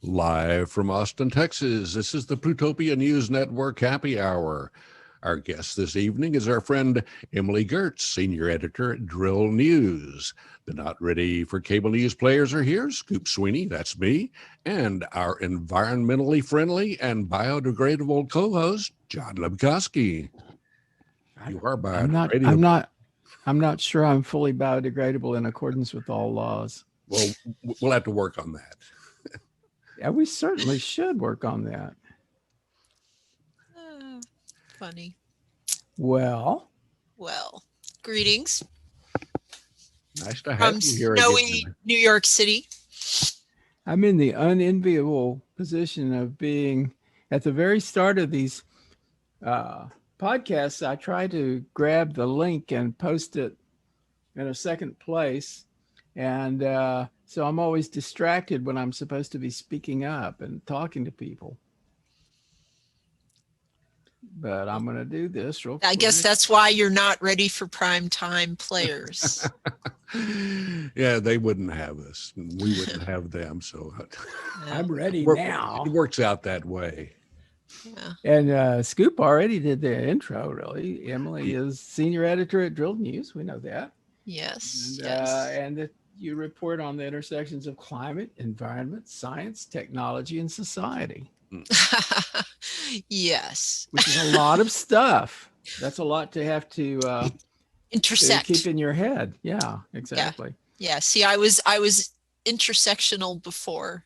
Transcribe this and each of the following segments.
Live from Austin, Texas, this is the Plutopia News Network Happy Hour. Our guest this evening is our friend Emily Gertz, senior editor at Drill News. The Not Ready for Cable News players are here. Scoop Sweeney, that's me, and our environmentally friendly and biodegradable co-host, John Lebkowsky. You are biodegradable. I'm not sure I'm fully biodegradable in accordance with all laws. Well, we'll have to work on that. Yeah, we certainly should work on that. Funny. Well, greetings. Nice to have you here snowy again. New York City. I'm in the unenviable position of being at the very start of these podcasts. I try to grab the link and post it in a second place. And so I'm always distracted when I'm supposed to be speaking up and talking to people. But I'm going to do this real quick. I guess that's why you're not ready for prime time players. Yeah, they wouldn't have us. We wouldn't have them. So I'm ready now. It works out that way. Yeah. And Scoop already did the intro, really. Emily is senior editor at Drill News. We know that. Yes. And that you report on the intersections of climate, environment, science, technology, and society. Yes. Which is a lot of stuff. That's a lot to have to intersect. To keep in your head. Yeah, exactly. Yeah. See, I was intersectional before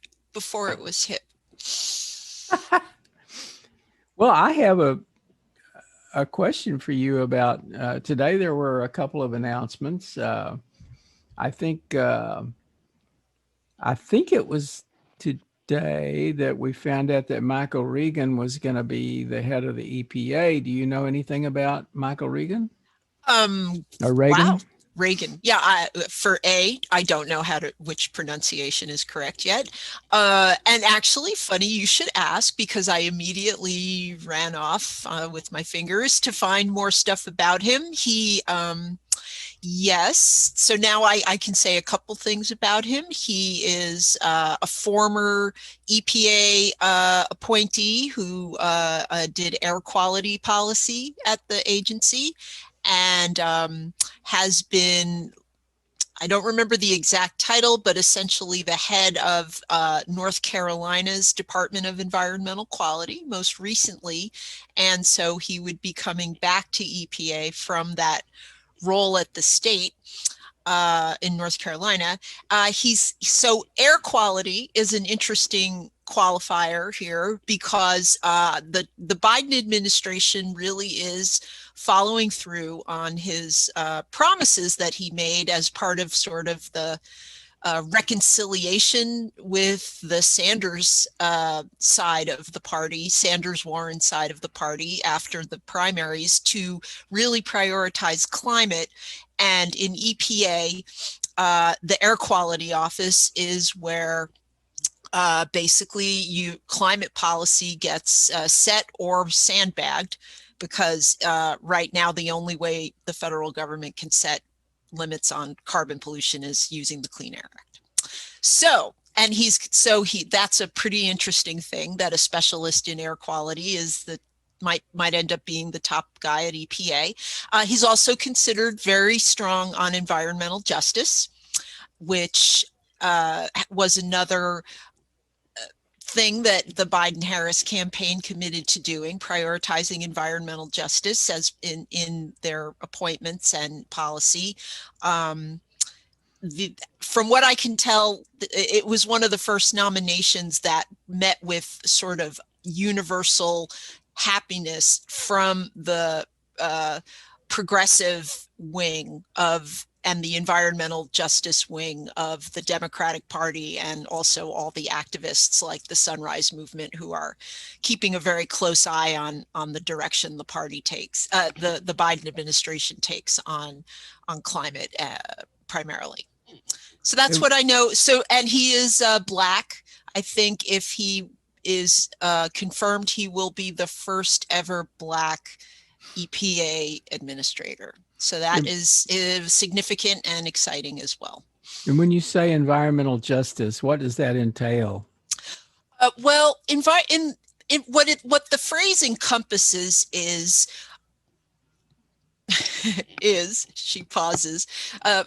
it was hip. Well, I have a question for you about today. There were a couple of announcements. I think it was today that we found out that Michael Regan was going to be the head of the EPA. Do you know anything about Michael Regan? Or Reagan? Wow. Reagan. Yeah. I don't know which pronunciation is correct yet. And actually, funny you should ask, because I immediately ran off with my fingers to find more stuff about him. Yes. So now I can say a couple things about him. He is a former EPA appointee who did air quality policy at the agency, and has been, I don't remember the exact title, but essentially the head of North Carolina's Department of Environmental Quality most recently. And so he would be coming back to EPA from that role at the state in North Carolina. So air quality is an interesting qualifier here, because the Biden administration really is following through on his promises that he made as part of sort of the reconciliation with the Sanders side of the party, Sanders-Warren side of the party after the primaries, to really prioritize climate. And in EPA, the Air Quality Office is where basically climate policy gets set or sandbagged, because right now the only way the federal government can set limits on carbon pollution is using the Clean Air Act. So that's a pretty interesting thing, that a specialist in air quality might end up being the top guy at EPA. He's also considered very strong on environmental justice, which was another thing that the Biden-Harris campaign committed to doing, prioritizing environmental justice as in their appointments and policy. From what I can tell, it was one of the first nominations that met with sort of universal happiness from the progressive wing and the environmental justice wing of the Democratic Party, and also all the activists like the Sunrise Movement, who are keeping a very close eye on the direction the party takes, the Biden administration takes on climate primarily. So that's what I know. So, and he is Black. I think if he is confirmed, he will be the first ever Black EPA administrator. So that is significant and exciting as well. And when you say environmental justice, what does that entail? Well, what the phrase encompasses is she pauses.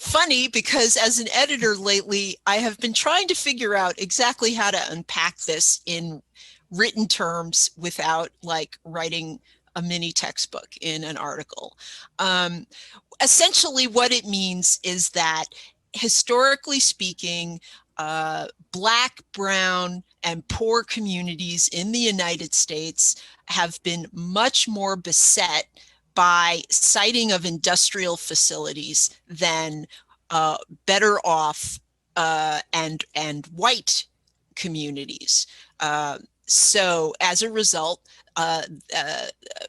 Funny, because as an editor lately, I have been trying to figure out exactly how to unpack this in written terms without like writing a mini textbook in an article. Essentially, what it means is that historically speaking, Black, brown, and poor communities in the United States have been much more beset by siting of industrial facilities than better off and white communities. So as a result,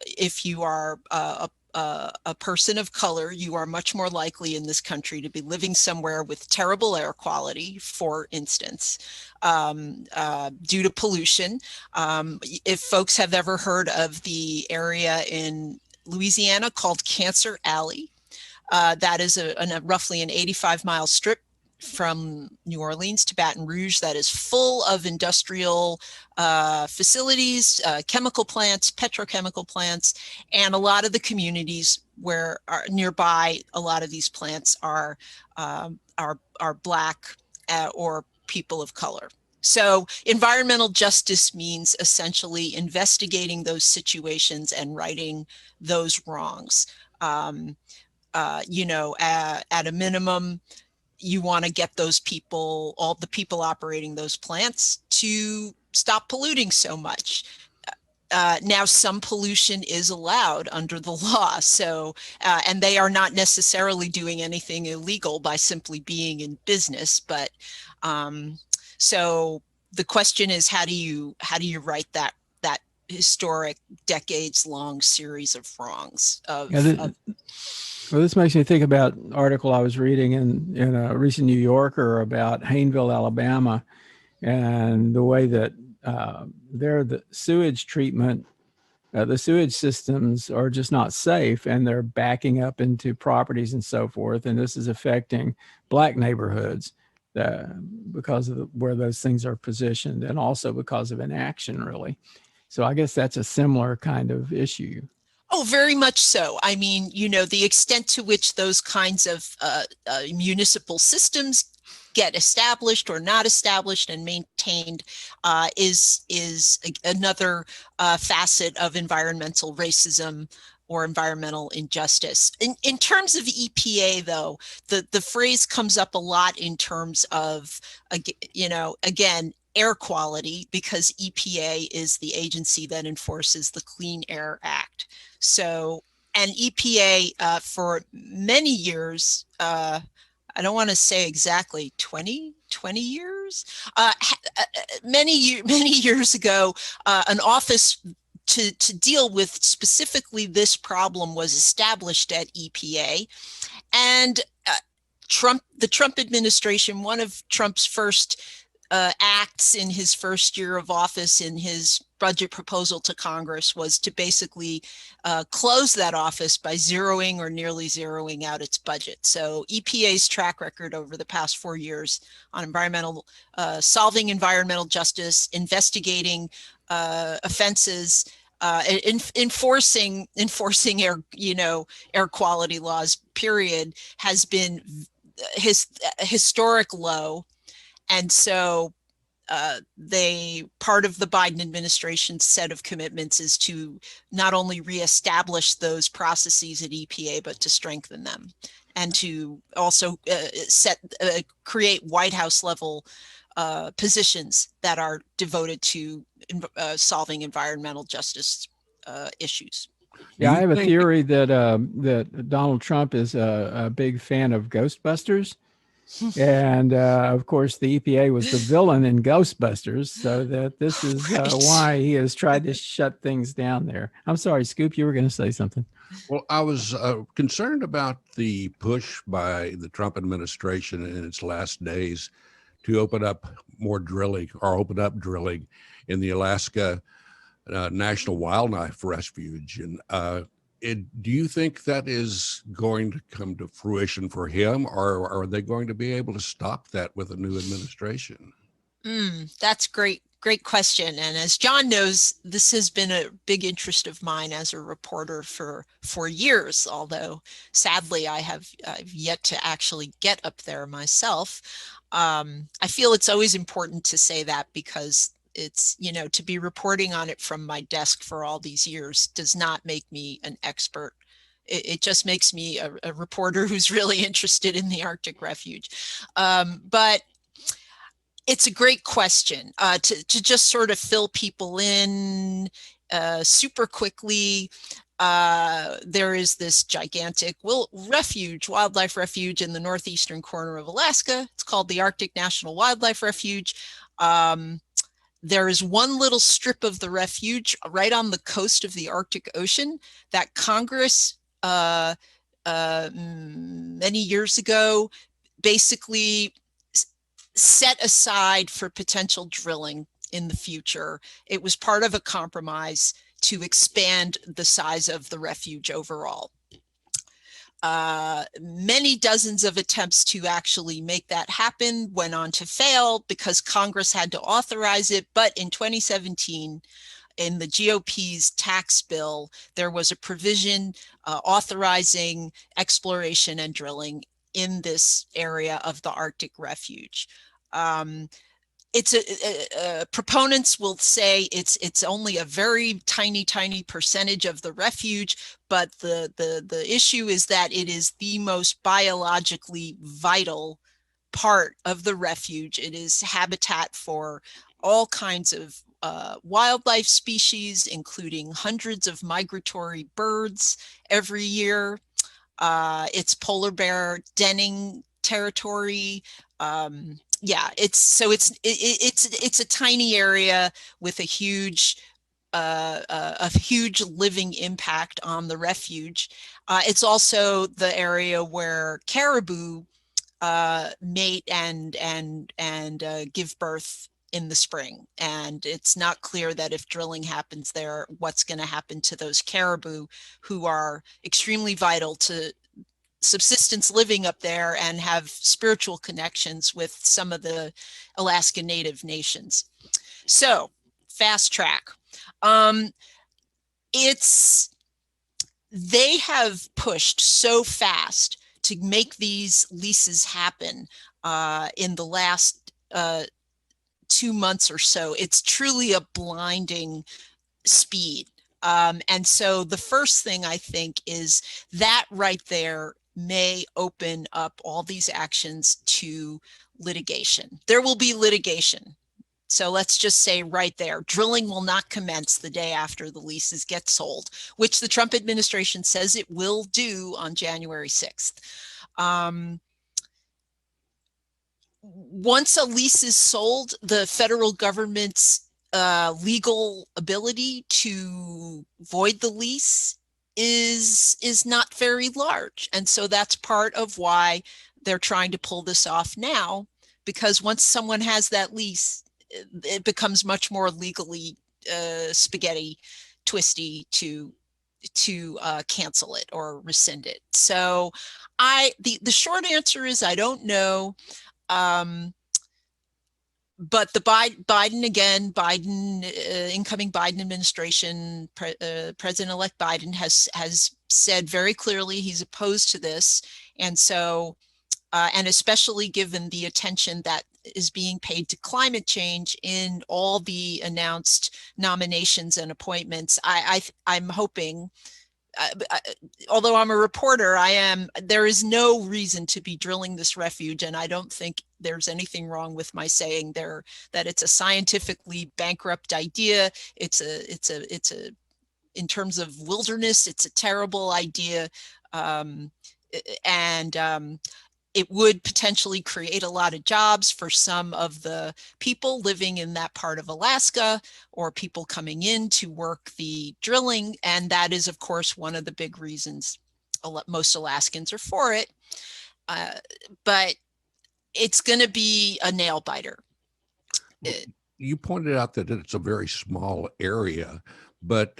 if you are a person of color, you are much more likely in this country to be living somewhere with terrible air quality, for instance, due to pollution. If folks have ever heard of the area in Louisiana called Cancer Alley, that is roughly an 85-mile strip from New Orleans to Baton Rouge that is full of industrial facilities, chemical plants, petrochemical plants, and a lot of the communities where are nearby, a lot of these plants are Black or people of color. So environmental justice means essentially investigating those situations and righting those wrongs. You know, at a minimum, you want to get those people, all the people operating those plants, to stop polluting so much. Now, some pollution is allowed under the law, so and they are not necessarily doing anything illegal by simply being in business. But so the question is, how do you right that historic, decades-long series of wrongs? Well, this makes me think about an article I was reading in a recent New Yorker about Hayneville, Alabama, and the way that there the sewage treatment, the sewage systems are just not safe, and they're backing up into properties and so forth. And this is affecting Black neighborhoods because of where those things are positioned, and also because of inaction, really. So I guess that's a similar kind of issue. Oh, very much so. I mean, you know, the extent to which those kinds of municipal systems get established or not established and maintained is another facet of environmental racism or environmental injustice. In terms of EPA, though, the phrase comes up a lot in terms of, you know, again, air quality, because EPA is the agency that enforces the Clean Air Act. So, and EPA for many years, I don't want to say exactly 20 years, many years ago, an office to deal with specifically this problem was established at EPA. And the Trump administration, one of Trump's first acts in his first year of office, in his budget proposal to Congress, was to basically close that office by zeroing or nearly zeroing out its budget. So EPA's track record over the past 4 years on solving environmental justice, investigating offenses, enforcing air quality laws, period, has been historic low. And so part of the Biden administration's set of commitments is to not only reestablish those processes at EPA, but to strengthen them, and to also create White House level positions that are devoted to solving environmental justice issues. Yeah, I have a theory that that Donald Trump is a big fan of Ghostbusters. And of course, the EPA was the villain in Ghostbusters, so that this is why he has tried to shut things down there. I'm sorry, Scoop, you were going to say something. Well, I was concerned about the push by the Trump administration in its last days to open up more drilling, or open up drilling in the Alaska National Wildlife Refuge. And do you think that is going to come to fruition for him, or are they going to be able to stop that with a new administration? That's great. Great question. And as John knows, this has been a big interest of mine as a reporter for years, although sadly I've yet to actually get up there myself. I feel it's always important to say that because it's, you know, to be reporting on it from my desk for all these years does not make me an expert. It just makes me a reporter who's really interested in the Arctic refuge. But it's a great question to just sort of fill people in super quickly. There is this gigantic wildlife refuge in the northeastern corner of Alaska. It's called the Arctic National Wildlife Refuge. There is one little strip of the refuge right on the coast of the Arctic Ocean that Congress many years ago basically set aside for potential drilling in the future. It was part of a compromise to expand the size of the refuge overall. Many dozens of attempts to actually make that happen went on to fail because Congress had to authorize it. But in 2017, in the GOP's tax bill, there was a provision authorizing exploration and drilling in this area of the Arctic refuge. Proponents will say it's only a very tiny percentage of the refuge, but the issue is that it is the most biologically vital part of the refuge. It is habitat for all kinds of wildlife species, including hundreds of migratory birds every year. It's polar bear denning territory. Yeah, it's a tiny area with a huge living impact on the refuge. It's also the area where caribou mate and give birth in the spring, and it's not clear that if drilling happens there, what's going to happen to those caribou who are extremely vital to subsistence living up there and have spiritual connections with some of the Alaska Native nations. So, fast track. They have pushed so fast to make these leases happen in the last 2 months or so. It's truly a blinding speed. And so the first thing I think is that right there may open up all these actions to litigation. There will be litigation. So let's just say right there, drilling will not commence the day after the leases get sold, which the Trump administration says it will do on January 6th. Once a lease is sold, the federal government's legal ability to void the lease is not very large. And so that's part of why they're trying to pull this off now, because once someone has that lease, it becomes much more legally spaghetti twisty to cancel it or rescind it. So the short answer is I don't know. But the incoming Biden administration, President-elect Biden has said very clearly he's opposed to this. And so, and especially given the attention that is being paid to climate change in all the announced nominations and appointments, I'm hoping, although I'm a reporter, there is no reason to be drilling this refuge. And I don't think there's anything wrong with my saying that it's a scientifically bankrupt idea. It's in terms of wilderness, it's a terrible idea. It would potentially create a lot of jobs for some of the people living in that part of Alaska or people coming in to work the drilling. And that is, of course, one of the big reasons most Alaskans are for it. But it's going to be a nail biter. You pointed out that it's a very small area, but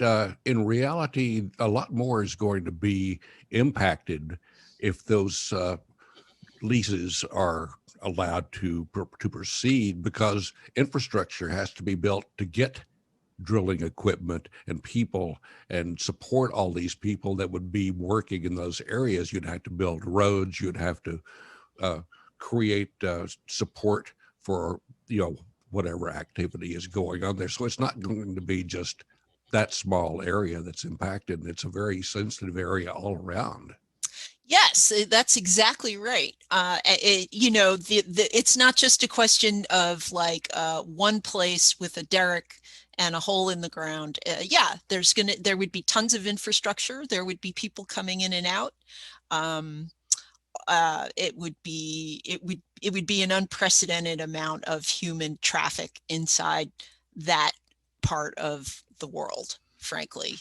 in reality, a lot more is going to be impacted if those leases are allowed to proceed because infrastructure has to be built to get drilling equipment and people and support all these people that would be working in those areas. You'd have to build roads. You'd have to create support for, whatever activity is going on there. So it's not going to be just that small area that's impacted. It's a very sensitive area all around. Yes, that's exactly right. It's not just a question of like one place with a derrick and a hole in the ground. There would be tons of infrastructure. There would be people coming in and out. It would be an unprecedented amount of human traffic inside that part of the world, frankly.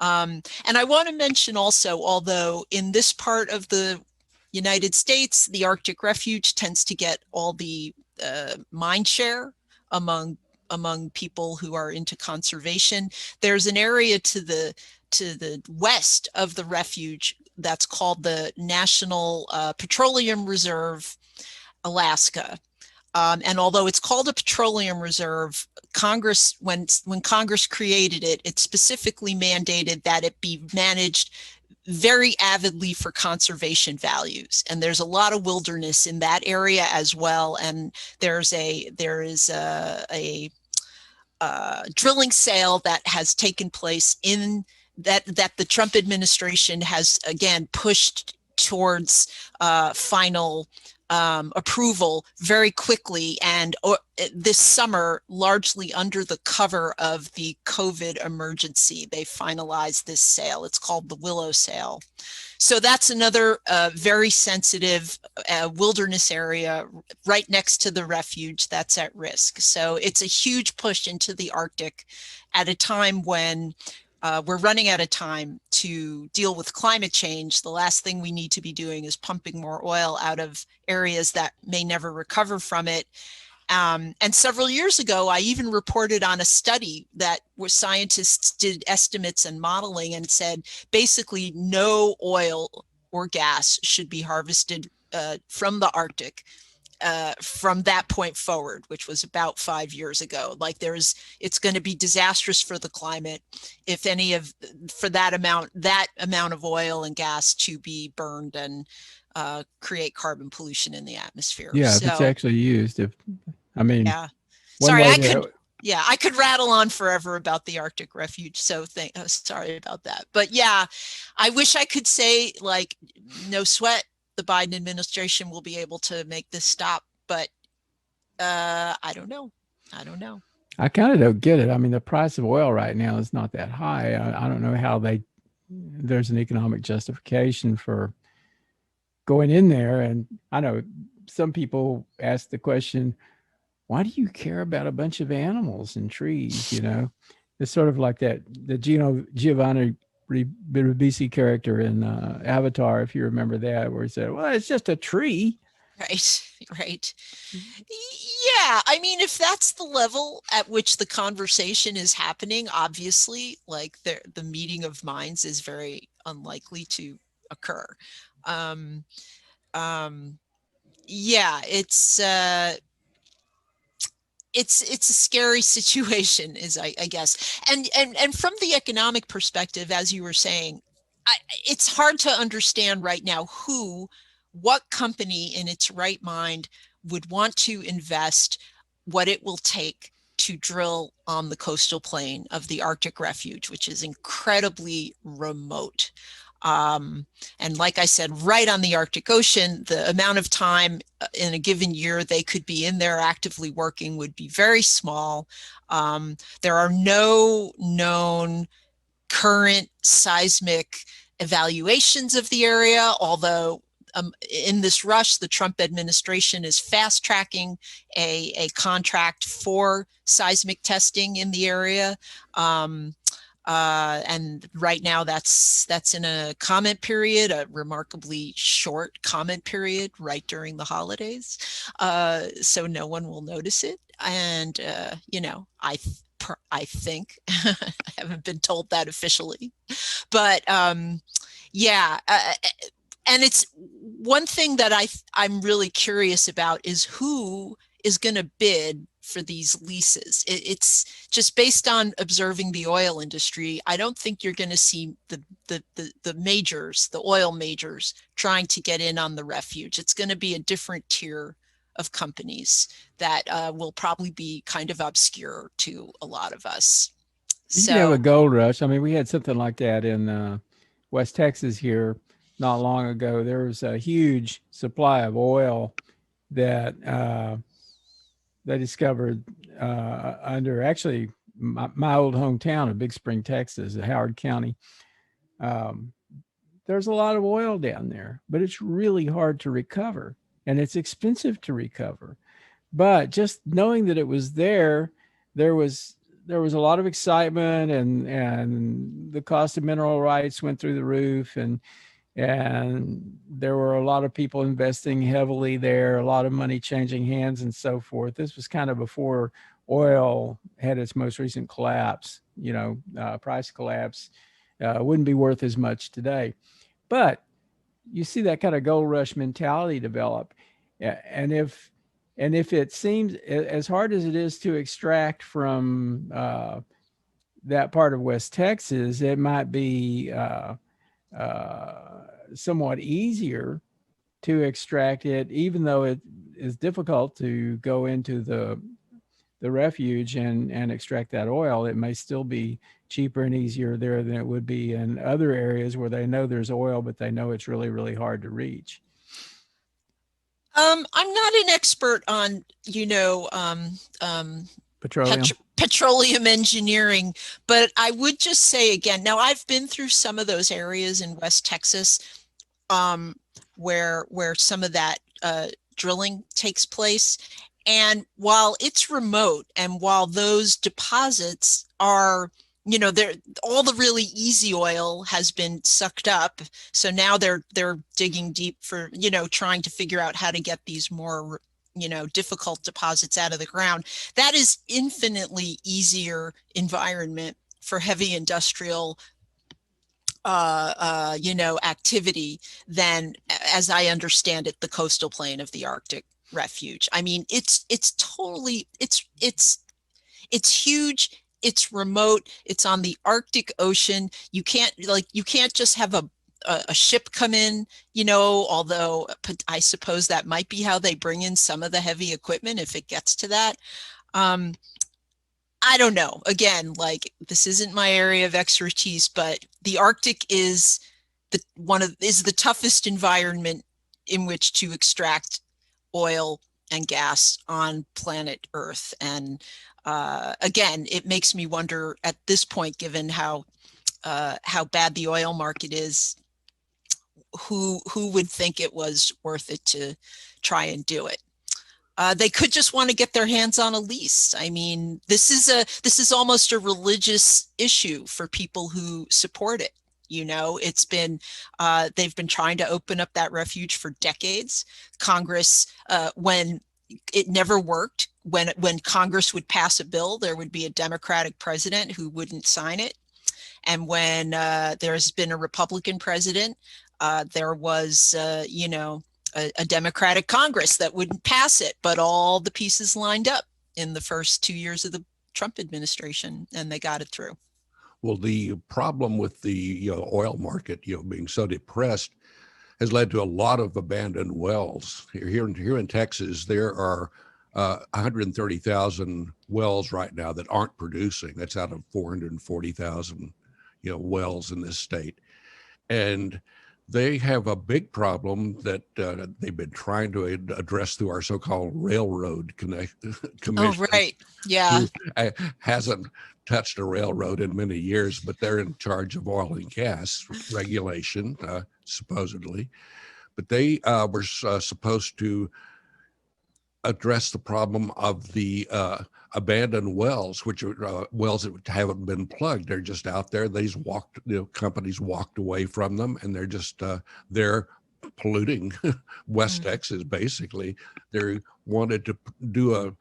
And I want to mention also, although in this part of the United States, the Arctic Refuge tends to get all the mind share among people who are into conservation, there's an area to the west of the refuge that's called the National Petroleum Reserve, Alaska. And although it's called a petroleum reserve, Congress, when Congress created it, it specifically mandated that it be managed very avidly for conservation values. And there's a lot of wilderness in that area as well. And there is a drilling sale that has taken place in that the Trump administration has again pushed towards final approval very quickly, and this summer, largely under the cover of the COVID emergency, they finalized this sale. It's called the Willow Sale. So that's another very sensitive wilderness area right next to the refuge that's at risk. So it's a huge push into the Arctic at a time when we're running out of time to deal with climate change. The last thing we need to be doing is pumping more oil out of areas that may never recover from it. And several years ago, I even reported on a study where scientists did estimates and modeling and said basically no oil or gas should be harvested from the Arctic from that point forward, which was about 5 years ago. Like it's going to be disastrous for the climate if for that amount of oil and gas to be burned and create carbon pollution in the atmosphere. Yeah, if it's actually used. Yeah. Sorry, I could rattle on forever about the Arctic Refuge. So sorry about that. But yeah, I wish I could say like, no sweat, the Biden administration will be able to make this stop, but I don't know. I kind of don't get it. I mean, the price of oil right now is not that high. I don't know how there's an economic justification for going in there. And I know some people ask the question, why do you care about a bunch of animals and trees? It's sort of like the Giovanni Ribisi character in Avatar, if you remember that, where he said, well, it's just a tree. Right. Yeah. I mean, if that's the level at which the conversation is happening, obviously, like the meeting of minds is very unlikely to occur. Yeah, it's a scary situation, I guess. And from the economic perspective, as you were saying, it's hard to understand right now what company in its right mind would want to invest what it will take to drill on the coastal plain of the Arctic Refuge, which is incredibly remote. And like I said, right on the Arctic Ocean, the amount of time in a given year they could be in there actively working would be very small. There are no known current seismic evaluations of the area, although in this rush, the Trump administration is fast tracking a contract for seismic testing in the area. And right now that's in a comment period, a remarkably short comment period right during the holidays. So no one will notice it. And, I think, I haven't been told that officially, but yeah. And it's one thing that I'm really curious about is who is going to bid for these leases. It's just based on observing the oil industry. I don't think you're going to see the majors, the oil majors, trying to get in on the refuge. It's going to be a different tier of companies that will probably be kind of obscure to a lot of us. You can have a gold rush. I mean, we had something like that in West Texas here not long ago. There was a huge supply of oil that they discovered under actually my old hometown of Big Spring, Texas, Howard County. There's a lot of oil down there, but it's really hard to recover and it's expensive to recover. But just knowing that it was there was a lot of excitement, and the cost of mineral rights went through the roof, and there were a lot of people investing heavily there, a lot of money changing hands and so forth. This was kind of before oil had its most recent collapse, price collapse. Wouldn't be worth as much today. But you see that kind of gold rush mentality develop. And if it seems as hard as it is to extract from that part of West Texas, it might be somewhat easier to extract it, even though it is difficult to go into the refuge and extract that oil. It may still be cheaper and easier there than it would be in other areas where they know there's oil, but they know it's really, really hard to reach. I'm not an expert on, petroleum engineering, but I would just say again, now I've been through some of those areas in West Texas where some of that drilling takes place. And while it's remote, and while those deposits are, all the really easy oil has been sucked up. So now they're digging deep for, trying to figure out how to get these more, difficult deposits out of the ground. That is infinitely easier environment for heavy industrial activity than, as I understand it, the coastal plain of the Arctic refuge. I mean, it's huge. It's remote. It's on the Arctic Ocean. You can't just have a ship come in, although I suppose that might be how they bring in some of the heavy equipment if it gets to that. I don't know. Again, this isn't my area of expertise, but the Arctic is the toughest environment in which to extract oil and gas on planet Earth. And again, it makes me wonder at this point, given how bad the oil market is, who would think it was worth it to try and do it. They could just want to get their hands on a lease. I mean, this is almost a religious issue for people who support it. It's been, they've been trying to open up that refuge for decades. Congress, when it never worked, when Congress would pass a bill, there would be a Democratic president who wouldn't sign it. And when there's been a Republican president, there was, a Democratic Congress that wouldn't pass it, but all the pieces lined up in the first 2 years of the Trump administration, and they got it through. Well, the problem with the oil market, being so depressed, has led to a lot of abandoned wells. Here in Texas, there are 130,000 wells right now that aren't producing. That's out of 440,000, wells in this state, and they have a big problem that they've been trying to address through our so-called railroad commission. Oh, right. Yeah. Hasn't touched a railroad in many years, but they're in charge of oil and gas regulation, supposedly. But they were supposed to address the problem of the abandoned wells, which are wells that haven't been plugged. They're just out there. Companies walked away from them, and they're just they're polluting West Texas. Basically, they wanted to do a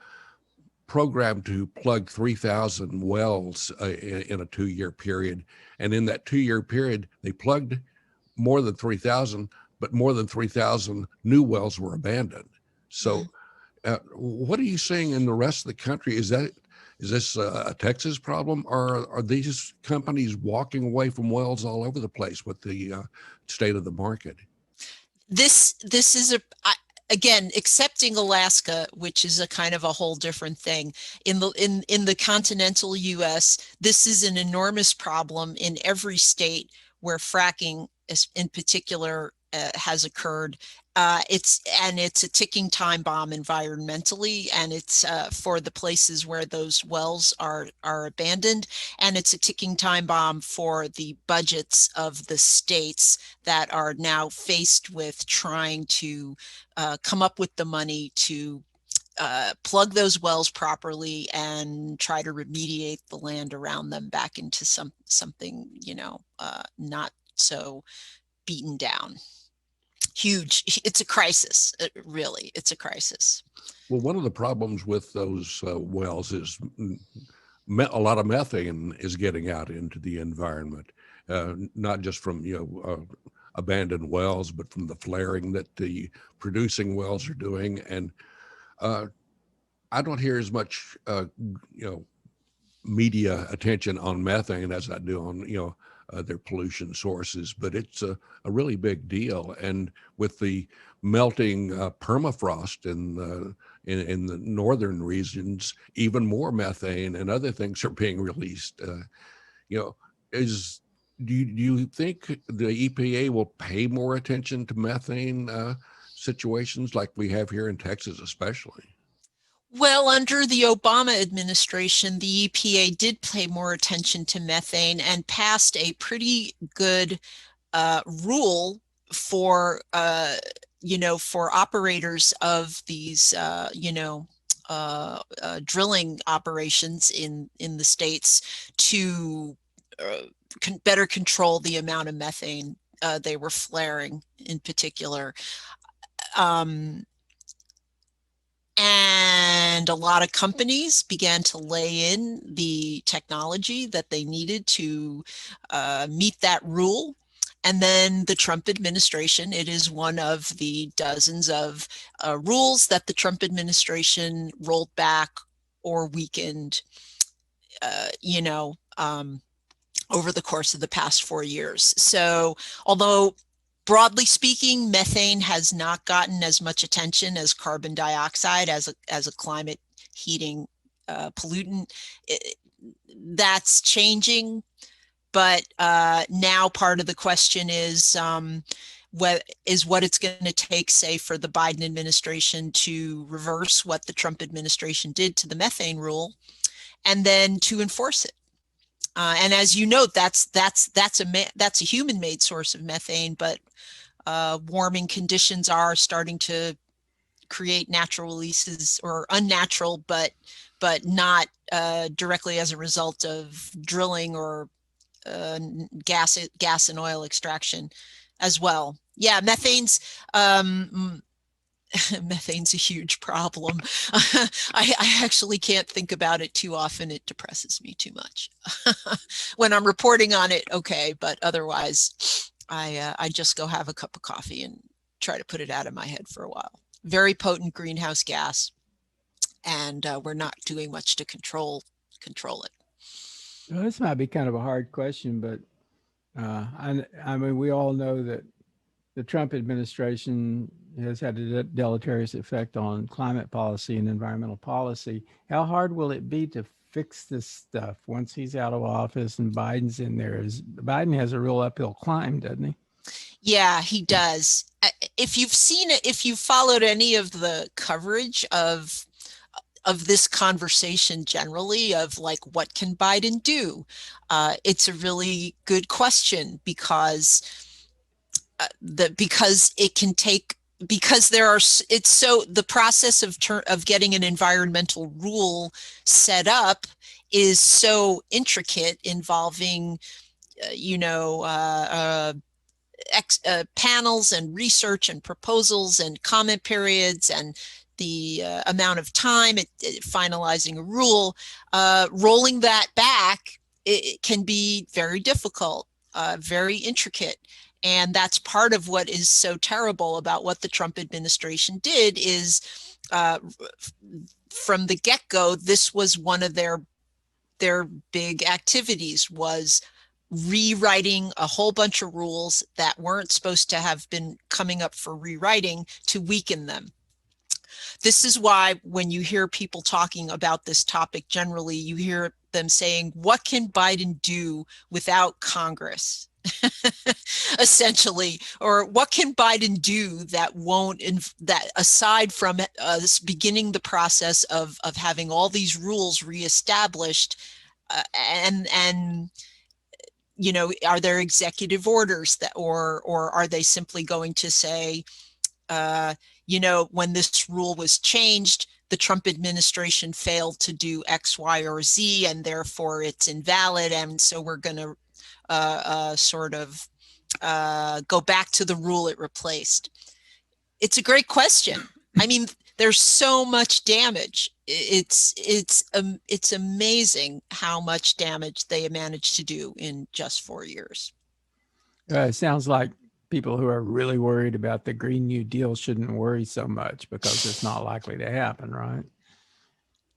program to plug 3,000 wells in a 2-year period, and in that 2-year period, they plugged more than 3,000, but more than 3,000 new wells were abandoned. So what are you seeing in the rest of the country? Is this a Texas problem, or are these companies walking away from wells all over the place with the state of the market? This is again, excepting Alaska, which is a kind of a whole different thing. In the continental U.S., this is an enormous problem in every state where fracking, in particular, has occurred. It's a ticking time bomb environmentally, and it's for the places where those wells are abandoned, and it's a ticking time bomb for the budgets of the states that are now faced with trying to come up with the money to plug those wells properly and try to remediate the land around them back into something, not so beaten down. Huge. It's a crisis. Really, it's a crisis. Well, one of the problems with those wells is a lot of methane is getting out into the environment, not just from abandoned wells, but from the flaring that the producing wells are doing. And I don't hear as much media attention on methane as I do on their pollution sources, but it's a really big deal. And with the melting permafrost in the northern regions, even more methane and other things are being released. Do you think the EPA will pay more attention to methane situations like we have here in Texas, especially? Well, under the Obama administration, the EPA did pay more attention to methane and passed a pretty good rule for, for operators of these, drilling operations in the states to better control the amount of methane they were flaring in particular. And a lot of companies began to lay in the technology that they needed to meet that rule. And then the Trump administration, it is one of the dozens of rules that the Trump administration rolled back or weakened, over the course of the past 4 years. So although broadly speaking, methane has not gotten as much attention as carbon dioxide as a climate heating pollutant. That's changing, but now part of the question is what it's going to take, say, for the Biden administration to reverse what the Trump administration did to the methane rule, and then to enforce it. And as you note, that's a human-made source of methane, but warming conditions are starting to create natural releases, or unnatural, but not directly as a result of drilling or gas and oil extraction as well. Yeah, methane's a huge problem. I actually can't think about it too often. It depresses me too much. When I'm reporting on it, okay, but otherwise, I just go have a cup of coffee and try to put it out of my head for a while. Very potent greenhouse gas, and we're not doing much to control it. Well, this might be kind of a hard question, but I mean, we all know that the Trump administration has had a deleterious effect on climate policy and environmental policy. How hard will it be to fix this stuff once he's out of office and Biden's in there? Biden has a real uphill climb, doesn't he? Yeah, he does. If you've seen it, if you've followed any of the coverage of this conversation generally, of like, what can Biden do? It's a really good question, because it can take, because the process of getting an environmental rule set up is so intricate, involving panels and research and proposals and comment periods and the amount of time finalizing a rule. Rolling that back, it can be very difficult, very intricate. And that's part of what is so terrible about what the Trump administration did is from the get-go, this was one of their big activities, was rewriting a whole bunch of rules that weren't supposed to have been coming up for rewriting to weaken them. This is why when you hear people talking about this topic generally, you hear them saying, what can Biden do without Congress? Essentially, or what can Biden do that won't, that aside from beginning the process of having all these rules reestablished, and you know, are there executive orders that, or are they simply going to say, you know, when this rule was changed, the Trump administration failed to do X, Y, or Z, and therefore it's invalid, and so we're going to sort of go back to the rule it replaced? It's a great question. I mean, there's so much damage. It's amazing how much damage they managed to do in just 4 years. It sounds like people who are really worried about the Green New Deal shouldn't worry so much because it's not likely to happen, right?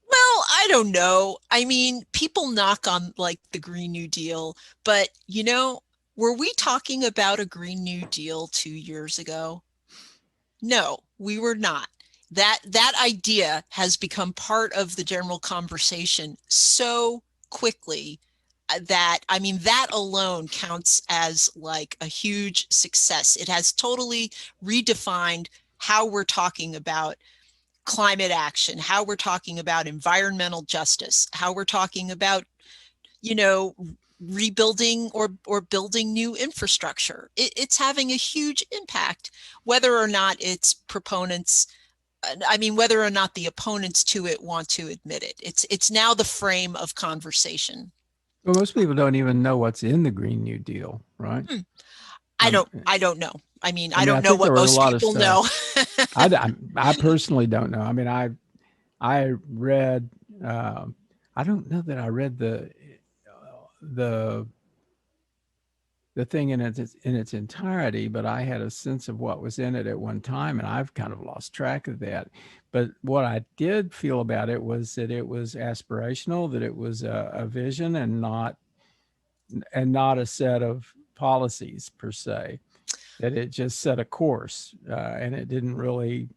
Well, I don't know. I mean, people knock on like the Green New Deal, but you know, were we talking about a Green New Deal 2 years ago? No, we were not. That idea has become part of the general conversation so quickly that, I mean, that alone counts as like a huge success. It has totally redefined how we're talking about climate action, how we're talking about environmental justice, how we're talking about, you know, rebuilding or building new infrastructure. It's having a huge impact, whether or not its proponents, I mean, whether or not the opponents to it want to admit it. It's now the frame of conversation. Well, most people don't even know what's in the Green New Deal, right? I don't know. I mean, I don't I know think what there was most a lot of people know. I personally don't know. I mean, I read, I don't know that I read the thing in its entirety, but I had a sense of what was in it at one time, and I've kind of lost track of that. But what I did feel about it was that it was aspirational, that it was a vision and not a set of policies per se, that it just set a course, and it didn't really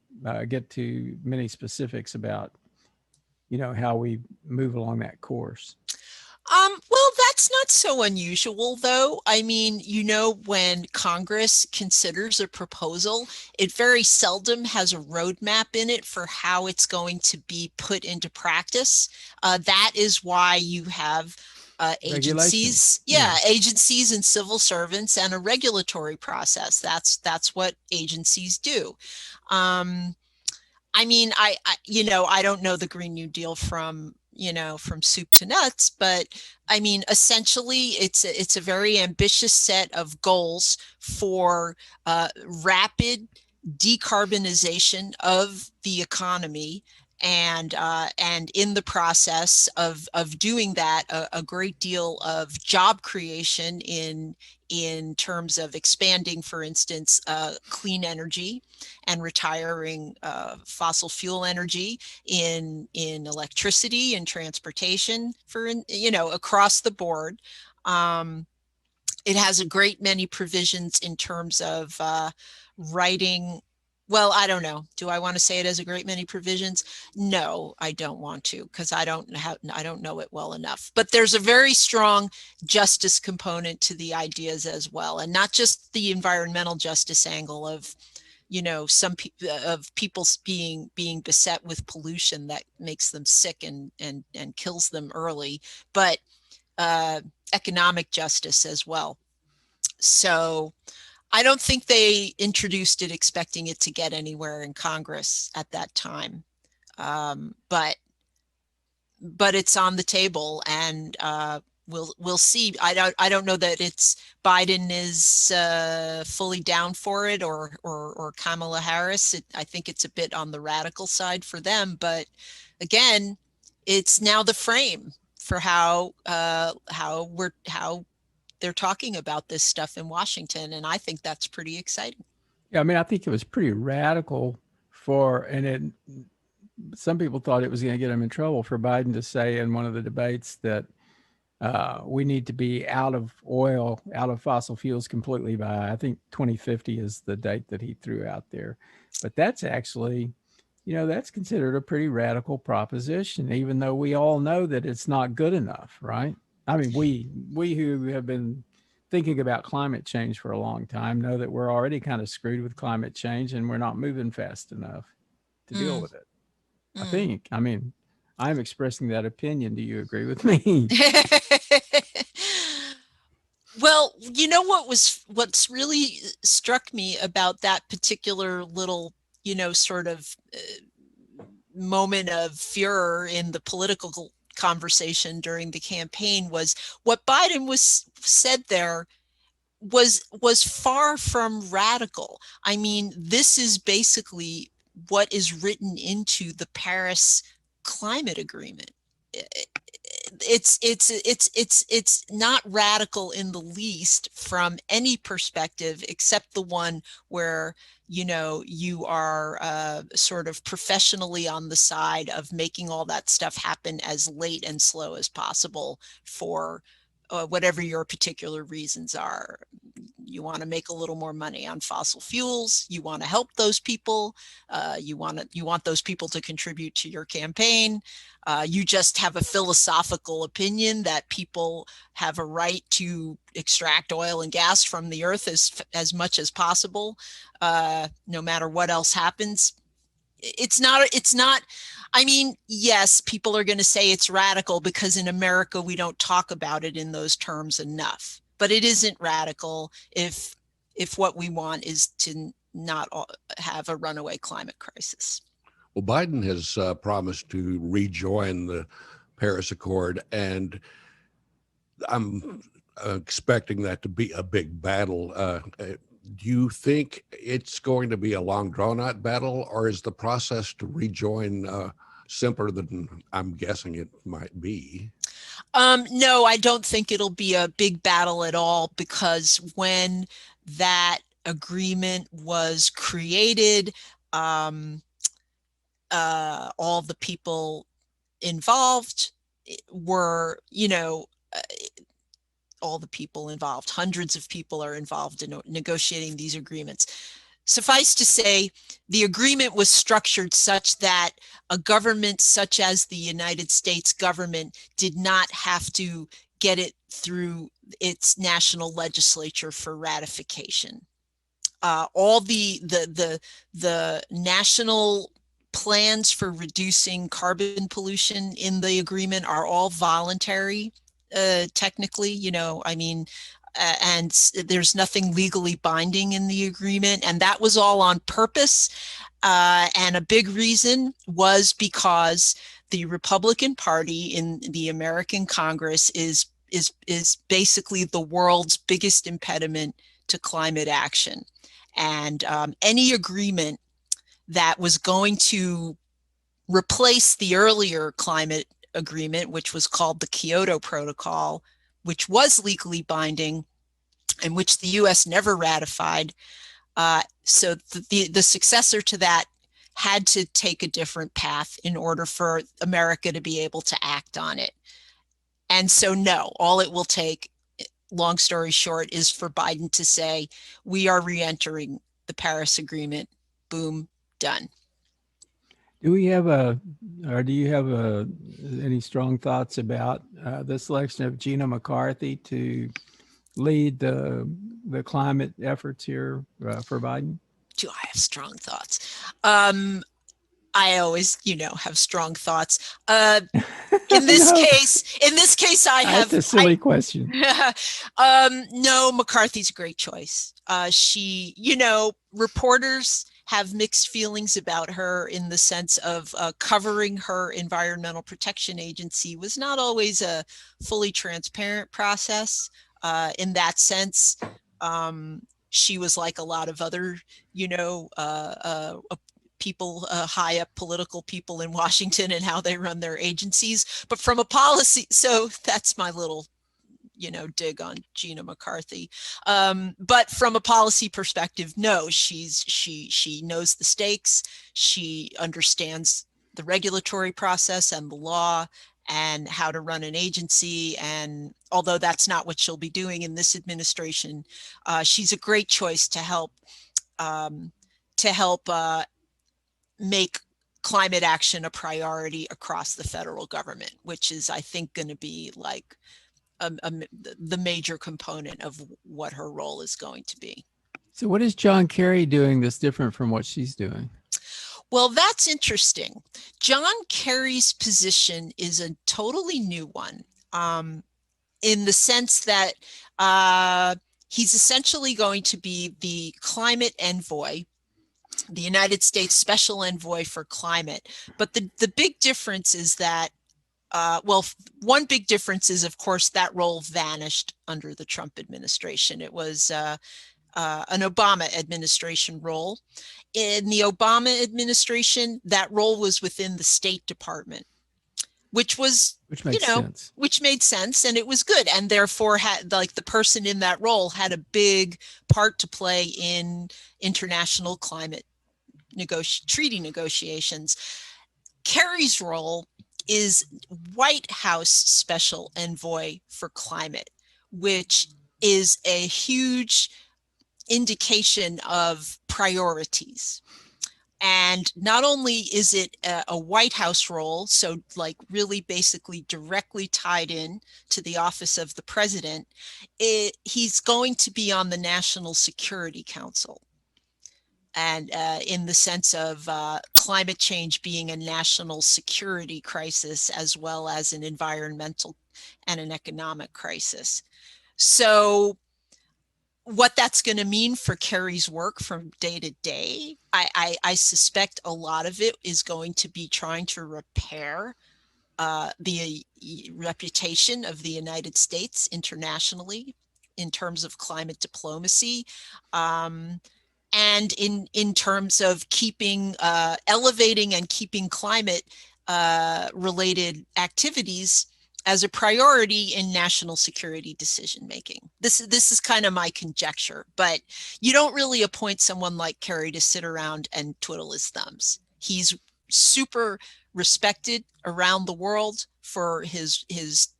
get to many specifics about, you know, how we move along that course. Well, that's not so unusual, though. I mean, you know, when Congress considers a proposal, it very seldom has a roadmap in it for how it's going to be put into practice. That is why you have agencies, agencies and civil servants, and a regulatory process. That's what agencies do. I mean, I you know, I don't know the Green New Deal from, you know, from soup to nuts, but I mean, essentially, it's a very ambitious set of goals for rapid decarbonization of the economy, and in the process of doing that, a great deal of job creation in terms of expanding, for instance, clean energy and retiring fossil fuel energy in electricity and transportation, for, you know, across the board. It has a great many provisions in terms of writing. Well, I don't know. Do I want to say it has a great many provisions? No, I don't want to, because I don't know it well enough. But there's a very strong justice component to the ideas as well, and not just the environmental justice angle of, you know, some people being beset with pollution that makes them sick and kills them early, but economic justice as well. So I don't think they introduced it expecting it to get anywhere in Congress at that time, but it's on the table, and we'll see. I don't know that it's Biden is fully down for it, or Kamala Harris. I think it's a bit on the radical side for them, but again, it's now the frame for how they're talking about this stuff in Washington, and I think that's pretty exciting. Yeah, I mean, I think it was pretty radical some people thought it was going to get him in trouble for Biden to say in one of the debates that we need to be out of oil, out of fossil fuels completely by, I think 2050 is the date that he threw out there. But that's actually, that's considered a pretty radical proposition, even though we all know that it's not good enough, right? I mean, we who have been thinking about climate change for a long time know that we're already kind of screwed with climate change and we're not moving fast enough to deal with it. I think. I mean, I'm expressing that opinion. Do you agree with me? Well, what's really struck me about that particular little, sort of moment of furor in the political conversation during the campaign was what Biden said there was far from radical. I mean, this is basically what is written into the Paris Climate Agreement. It's not radical in the least from any perspective except the one where you are sort of professionally on the side of making all that stuff happen as late and slow as possible for whatever your particular reasons are. You want to make a little more money on fossil fuels. You want to help those people. You want those people to contribute to your campaign. You just have a philosophical opinion that people have a right to extract oil and gas from the earth as much as possible, no matter what else happens. It's not. I mean, yes, people are going to say it's radical because in America we don't talk about it in those terms enough. But it isn't radical if what we want is to not have a runaway climate crisis. Well, Biden has promised to rejoin the Paris Accord, and I'm expecting that to be a big battle. Do you think it's going to be a long, drawn-out battle, or is the process to rejoin simpler than I'm guessing it might be? No, I don't think it'll be a big battle at all, because when that agreement was created, all the people involved were, all the people involved, hundreds of people are involved in negotiating these agreements. Suffice to say, the agreement was structured such that a government such as the United States government did not have to get it through its national legislature for ratification. All the national plans for reducing carbon pollution in the agreement are all voluntary, technically, and there's nothing legally binding in the agreement, and that was all on purpose. And a big reason was because the Republican Party in the American Congress is basically the world's biggest impediment to climate action. And any agreement that was going to replace the earlier climate agreement, which was called the Kyoto Protocol, which was legally binding and which the US never ratified. So the successor to that had to take a different path in order for America to be able to act on it. And so no, all it will take, long story short, is for Biden to say, we are re-entering the Paris Agreement. Boom, done. Do you have any strong thoughts about the selection of Gina McCarthy to lead the climate efforts here for Biden? Do I have strong thoughts? I always, have strong thoughts. In this case, I have. That's a silly question. No, McCarthy's a great choice. She, reporters have mixed feelings about her in the sense of covering her Environmental Protection Agency was not always a fully transparent process. In that sense, she was like a lot of other, people, high up political people in Washington and how they run their agencies. But from a policy, so that's my little dig on Gina McCarthy. But from a policy perspective, no, she knows the stakes. She understands the regulatory process and the law and how to run an agency. And although that's not what she'll be doing in this administration, she's a great choice to help make climate action a priority across the federal government, which is, I think, going to be like the major component of what her role is going to be. So what is John Kerry doing that's different from what she's doing? Well, that's interesting. John Kerry's position is a totally new one, in the sense that he's essentially going to be the climate envoy, the United States Special Envoy for Climate. But the big difference is that, one big difference is, of course, that role vanished under the Trump administration. It was an Obama administration role. In the Obama administration, that role was within the State Department, which made sense, and it was good, and therefore had, like, the person in that role had a big part to play in international climate treaty negotiations. Kerry's role is White House Special Envoy for Climate, which is a huge indication of priorities. And not only is it a White House role, so like really basically directly tied in to the office of the president, he's going to be on the National Security Council. And in the sense of climate change being a national security crisis, as well as an environmental and an economic crisis. So what that's going to mean for Kerry's work from day to day, I suspect a lot of it is going to be trying to repair the reputation of the United States internationally in terms of climate diplomacy, and in terms of keeping, elevating and keeping climate related activities as a priority in national security decision making. This is kind of my conjecture, but you don't really appoint someone like Kerry to sit around and twiddle his thumbs. He's super respected around the world for his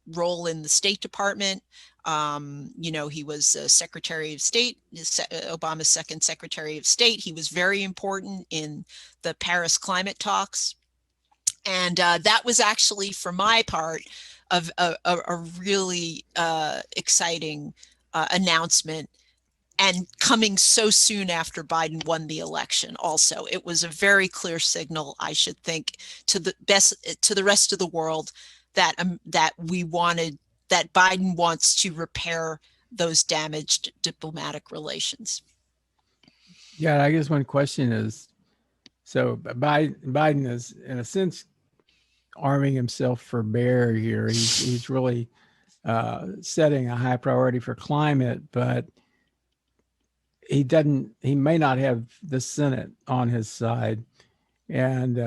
role in the State Department. He was Secretary of State, Obama's second Secretary of State. He was very important in the Paris climate talks. And that was actually, for my part, of a really exciting announcement, and coming so soon after Biden won the election. Also, it was a very clear signal, I should think, to the rest of the world that that Biden wants to repair those damaged diplomatic relations. Yeah, I guess one question is, so Biden is, in a sense, arming himself for bear here. He's really setting a high priority for climate, but he may not have the Senate on his side. And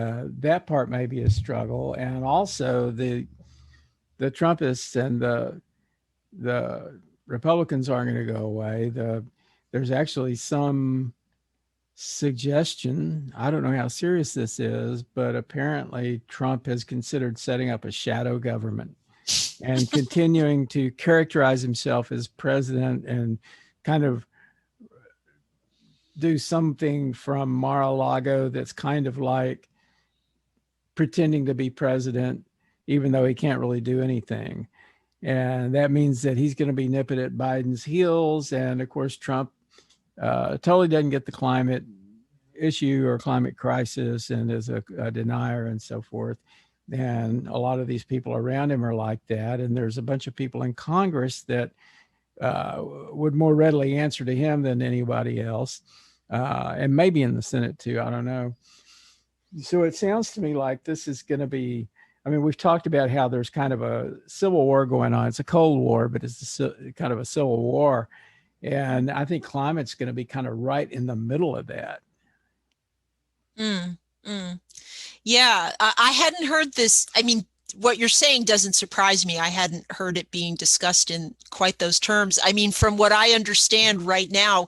that part may be a struggle. And also the Trumpists and the Republicans aren't going to go away. There's actually some suggestion, I don't know how serious this is, but apparently Trump has considered setting up a shadow government and continuing to characterize himself as president and kind of do something from Mar-a-Lago that's kind of like pretending to be president, even though he can't really do anything. And that means that he's going to be nipping at Biden's heels. And of course, Trump totally doesn't get the climate issue or climate crisis and is a denier and so forth. And a lot of these people around him are like that. And there's a bunch of people in Congress that would more readily answer to him than anybody else. And maybe in the Senate too, I don't know. So it sounds to me like this is going to be, I mean, we've talked about how there's kind of a civil war going on. It's a Cold War, but it's kind of a civil war. And I think climate's going to be kind of right in the middle of that. Yeah, I hadn't heard this. I mean, what you're saying doesn't surprise me. I hadn't heard it being discussed in quite those terms. I mean, from what I understand right now,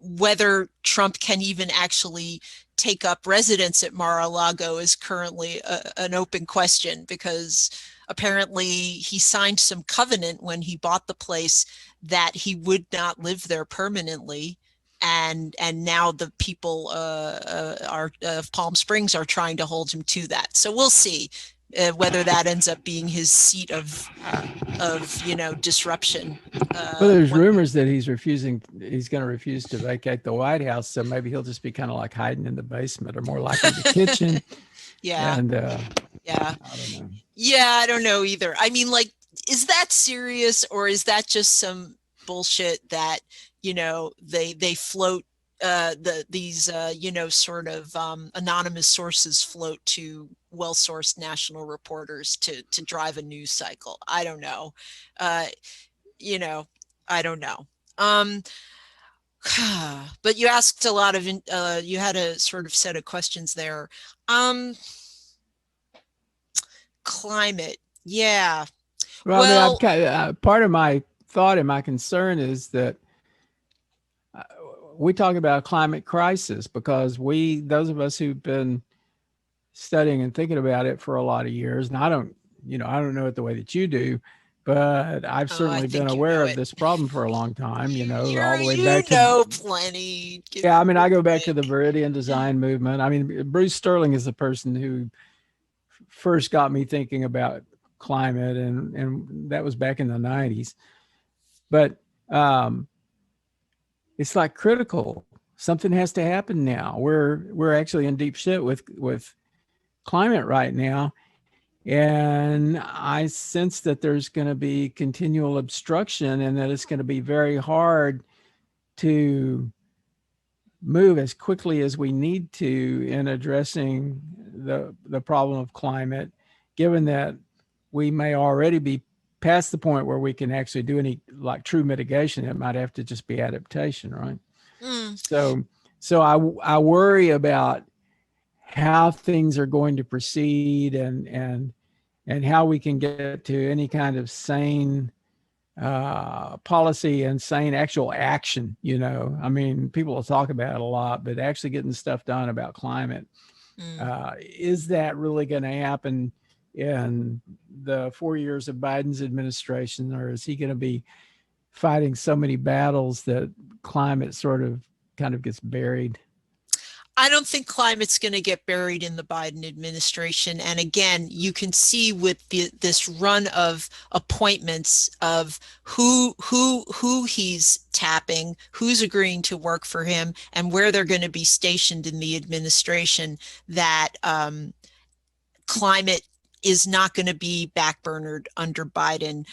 whether Trump can even actually take up residence at Mar-a-Lago is currently an open question, because apparently he signed some covenant when he bought the place that he would not live there permanently. And now the people of Palm Springs are trying to hold him to that. So we'll see whether that ends up being his seat of disruption. Well, there's rumors that he's going to refuse to vacate the White House. So maybe he'll just be kind of like hiding in the basement, or more likely the kitchen. Yeah. And yeah. I don't know. Yeah, I don't know either. I mean, like, is that serious, or is that just some bullshit that, they float these sort of anonymous sources float to well-sourced national reporters to drive a news cycle? I don't know. I don't know. But you asked a lot of, you had a sort of set of questions there. Climate. Yeah. Well, I mean, part of my thought and my concern is that we talk about a climate crisis because those of us who've been studying and thinking about it for a lot of years, and I don't know it the way that you do, but I've certainly been aware of this problem for a long time, all the way back to plenty. Yeah, I mean, I go back to the Viridian design movement. I mean, Bruce Sterling is the person who first got me thinking about climate, and that was back in the 90s. But it's like critical. Something has to happen now. We're actually in deep shit with climate right now. And I sense that there's going to be continual obstruction, and that it's going to be very hard to move as quickly as we need to in addressing the problem of climate, given that we may already be past the point where we can actually do any like true mitigation. It might have to just be adaptation, right? So I worry about how things are going to proceed, and how we can get to any kind of sane policy and sane actual action. I mean, people will talk about it a lot, but actually getting stuff done about climate, is that really going to happen in the 4 years of Biden's administration, or is he going to be fighting so many battles that climate sort of kind of gets buried? I don't think climate's going to get buried in the Biden administration. And again, you can see with this run of appointments of who he's tapping, who's agreeing to work for him, and where they're going to be stationed in the administration, that climate is not going to be backburnered under Biden.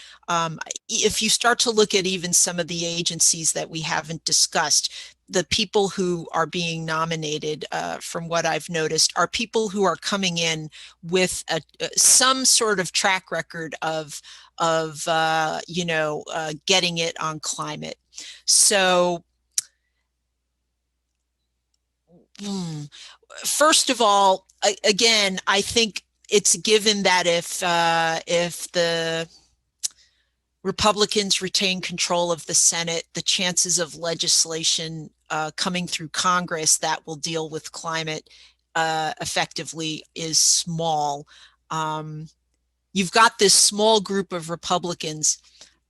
If you start to look at even some of the agencies that we haven't discussed, the people who are being nominated, from what I've noticed, are people who are coming in with some sort of track record of getting it on climate. So, first of all, again, I think it's given that if the Republicans retain control of the Senate, the chances of legislation coming through Congress that will deal with climate effectively is small. You've got this small group of Republicans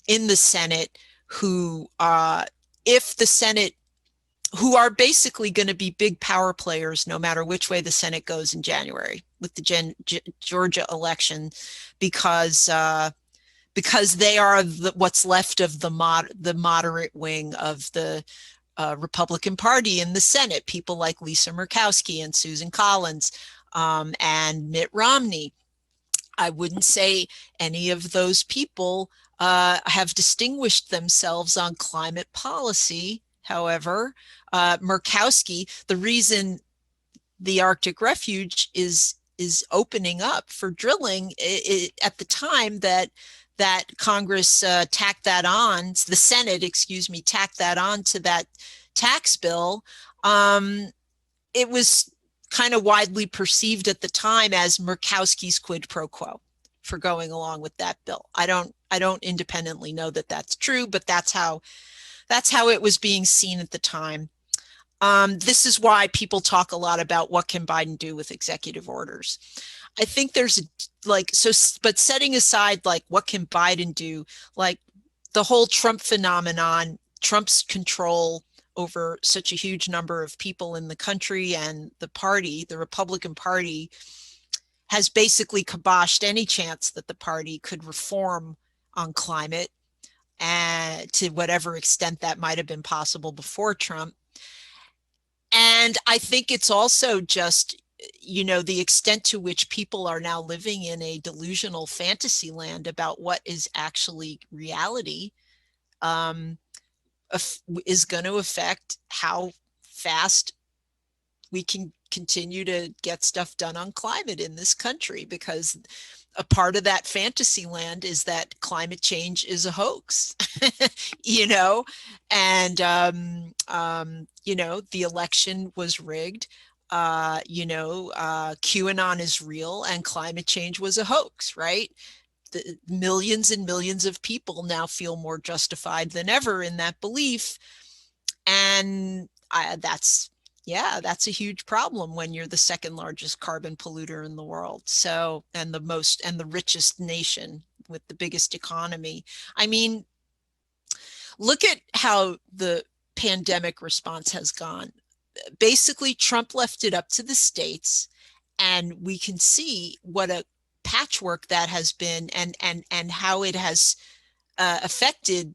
in the Senate who, if the Senate, who are basically going to be big power players no matter which way the Senate goes in January with the Georgia election, because they are what's left of the moderate wing of the Republican Party in the Senate. People like Lisa Murkowski and Susan Collins and Mitt Romney. I wouldn't say any of those people have distinguished themselves on climate policy. However, Murkowski, the reason the Arctic Refuge is opening up for drilling at the time that Congress tacked that on, the Senate, tacked that on to that tax bill, it was kind of widely perceived at the time as Murkowski's quid pro quo for going along with that bill. I don't independently know that that's true, but that's how it was being seen at the time. This is why people talk a lot about what can Biden do with executive orders. I think there's but setting aside like what can Biden do, like the whole Trump phenomenon, Trump's control over such a huge number of people in the country, and the party, the Republican Party, has basically kiboshed any chance that the party could reform on climate, and to whatever extent that might have been possible before Trump. And I think it's also just, the extent to which people are now living in a delusional fantasy land about what is actually reality is going to affect how fast we can continue to get stuff done on climate in this country, because a part of that fantasy land is that climate change is a hoax, and, the election was rigged, QAnon is real and climate change was a hoax, right? The millions and millions of people now feel more justified than ever in that belief. And that's a huge problem when you're the second largest carbon polluter in the world. So, and the richest nation with the biggest economy. I mean, look at how the pandemic response has gone. Basically, Trump left it up to the states, and we can see what a patchwork that has been, and how it has affected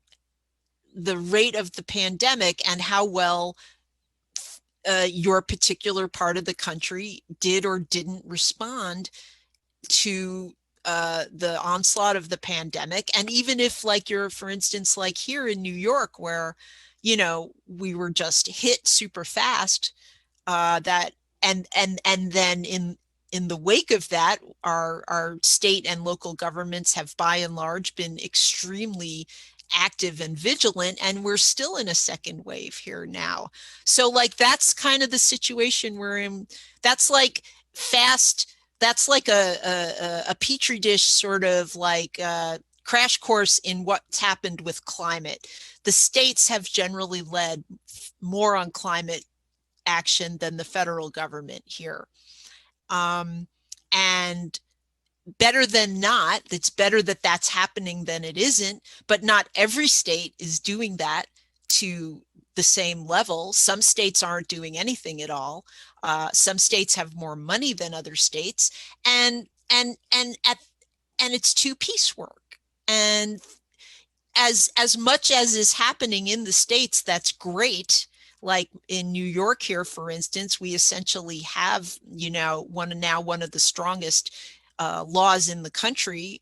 the rate of the pandemic, and how well your particular part of the country did or didn't respond to the onslaught of the pandemic. And even if, like, you're, for instance, like here in New York, where we were just hit super fast, that and then in the wake of that, our state and local governments have by and large been extremely active and vigilant, and we're still in a second wave here now. So like, that's kind of the situation we're in. That's like that's like a petri dish sort of like crash course in what's happened with climate. The states have generally led more on climate action than the federal government here. And better than not, it's better that that's happening than it isn't, but not every state is doing that to the same level. Some states aren't doing anything at all. Some states have more money than other states, and it's two piecework. And as much as is happening in the states, that's great. Like in New York here, for instance, we essentially have, one of the strongest laws in the country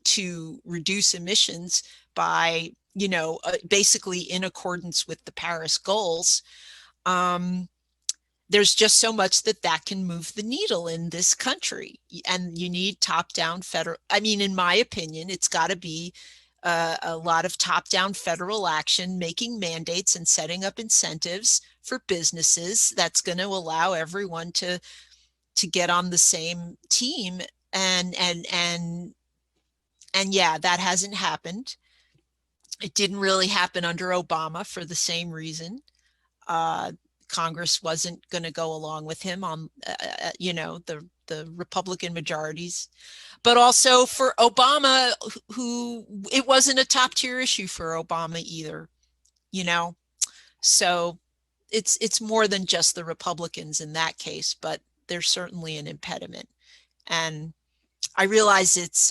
to reduce emissions by, basically in accordance with the Paris goals. There's just so much that can move the needle in this country, and you need top-down federal. I mean, in my opinion, it's got to be a lot of top-down federal action, making mandates and setting up incentives for businesses that's going to allow everyone to get on the same team. And yeah, that hasn't happened. It didn't really happen under Obama for the same reason. Congress wasn't going to go along with him on, the Republican majorities, but also for Obama, who it wasn't a top tier issue for Obama either, So it's more than just the Republicans in that case, but there's certainly an impediment. And I realize it's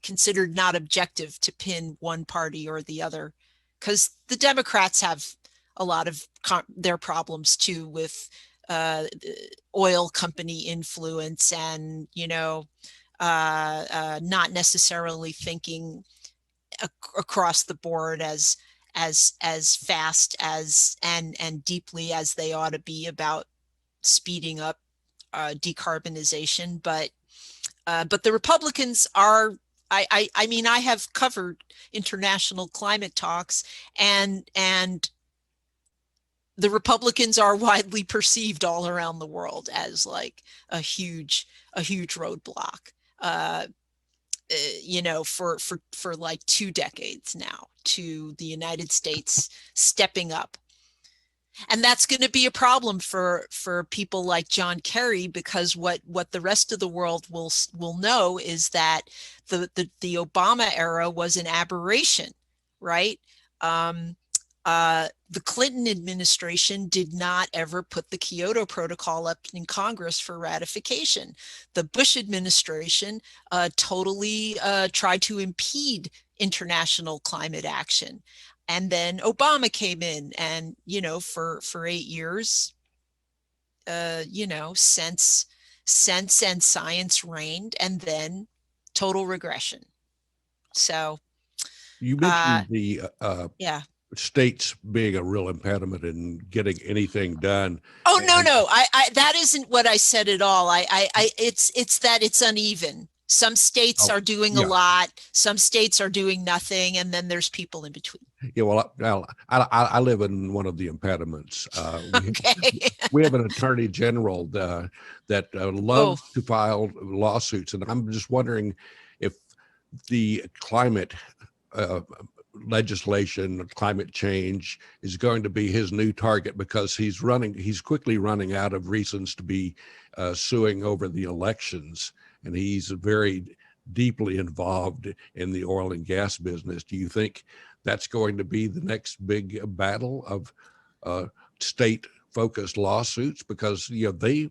considered not objective to pin one party or the other, because the Democrats have a lot of their problems too with oil company influence, and not necessarily thinking across the board as fast as and deeply as they ought to be about speeding up decarbonization. But the Republicans are, I mean, I have covered international climate talks, and the Republicans are widely perceived all around the world as like a huge roadblock, you know, for like 2 decades now to the United States stepping up. And that's going to be a problem for people like John Kerry, because what the rest of the world will know is that the Obama era was an aberration, right? The Clinton administration did not ever put the Kyoto Protocol up in Congress for ratification. The Bush administration totally tried to impede international climate action. And then Obama came in, and, you know, for 8 years, you know, sense and science reigned, and then total regression. So you mentioned the yeah. states being a real impediment in getting anything done. Oh, no, I that isn't what I said at all. It's that it's uneven. Some states are doing a lot, some states are doing nothing, and then there's people in between. Yeah, well, I live in one of the impediments. Okay. We have an attorney general that loves to file lawsuits, and I'm just wondering if the climate legislation, climate change, is going to be his new target, because he's quickly running out of reasons to be suing over the elections, and he's very deeply involved in the oil and gas business. Do you think that's going to be the next big battle of state-focused lawsuits? Because, you know,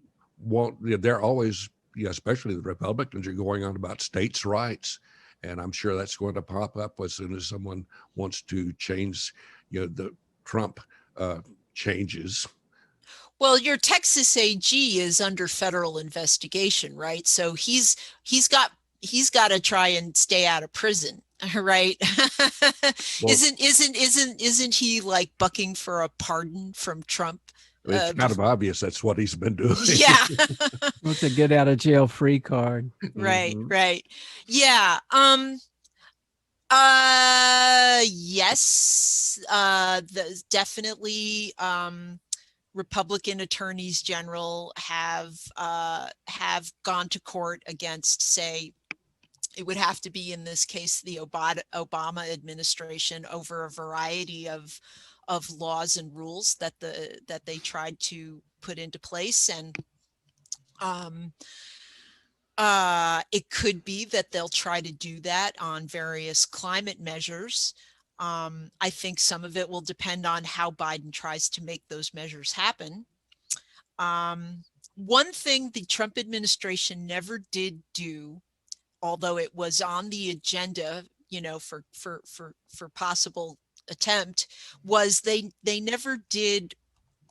they're always, you know, especially the Republicans, are going on about states' rights. And I'm sure that's going to pop up as soon as someone wants to change, you know, the Trump changes. Well, your Texas AG is under federal investigation, right? So he's got to try and stay out of prison, right? Well, isn't he like bucking for a pardon from Trump? It's kind of obvious that's what he's been doing. Yeah. What's a get out of jail free card? Right, right. Yeah. Yes. Definitely. Republican attorneys general have gone to court against, say, it would have to be in this case the Obama administration, over a variety of laws and rules that they tried to put into place. And it could be that they'll try to do that on various climate measures. I think some of it will depend on how Biden tries to make those measures happen. One thing the Trump administration never did do, although it was on the agenda, you know, for possible attempt, was they never did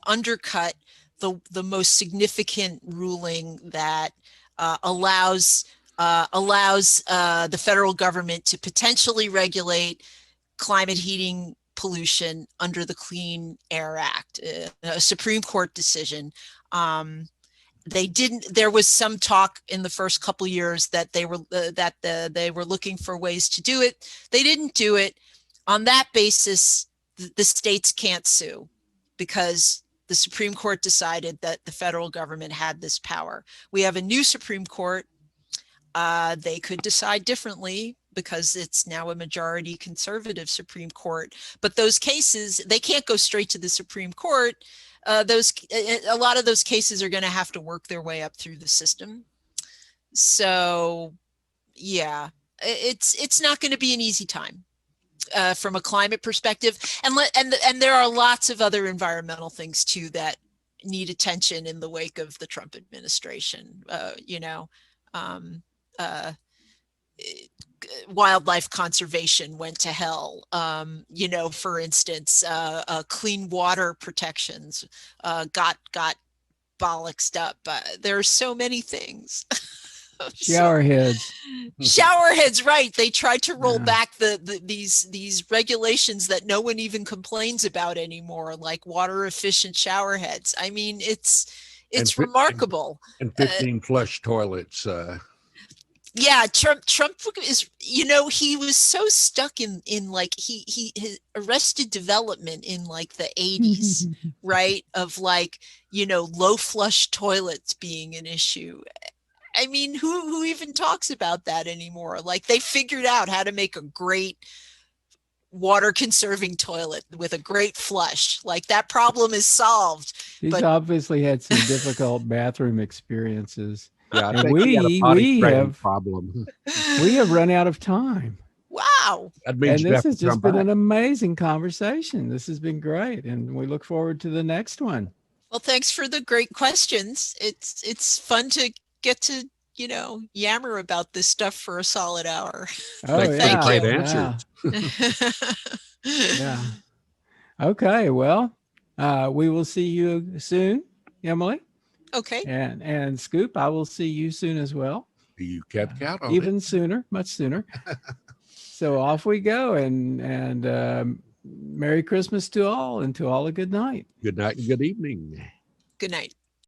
undercut the most significant ruling that allows the federal government to potentially regulate climate heating pollution under the Clean Air Act, a Supreme Court decision. There was some talk in the first couple of years that they were looking for ways to do it. They didn't do it. On that basis, the states can't sue, because the Supreme Court decided that the federal government had this power. We have a new Supreme Court. They could decide differently, because it's now a majority conservative Supreme Court. But those cases, they can't go straight to the Supreme Court. A lot of those cases are going to have to work their way up through the system. So, yeah, it's not going to be an easy time from a climate perspective. And there are lots of other environmental things too that need attention in the wake of the Trump administration. Wildlife conservation went to hell. For instance, clean water protections got bollocksed up. There are so many things. Showerheads. Showerheads, right? They tried to roll back these regulations that no one even complains about anymore, like water efficient showerheads. I mean, it's remarkable. And 15 flush toilets. Yeah, Trump is, he was so stuck in like his Arrested Development in like the 80s, right? Of like, low flush toilets being an issue. I mean, who even talks about that anymore? Like, they figured out how to make a great water conserving toilet with a great flush. Like, that problem is solved. He's But obviously had some difficult bathroom experiences. Yeah, I And think he had a potty we training have problem. we have run out of time. wow. That means And you this have to has just come been back. an amazing conversation. This has been great, and we look forward to the next one. Well, thanks for the great questions. It's fun to get to, yammer about this stuff for a solid hour. Oh, Thanks for the Thank great you. answers. Yeah. Okay. Well, we will see you soon, Emily. Okay. And Scoop, I will see you soon as well. You can't count on Even it. sooner, much sooner. So off we go, and Merry Christmas to all, and to all a good night. Good night and good evening. Good night.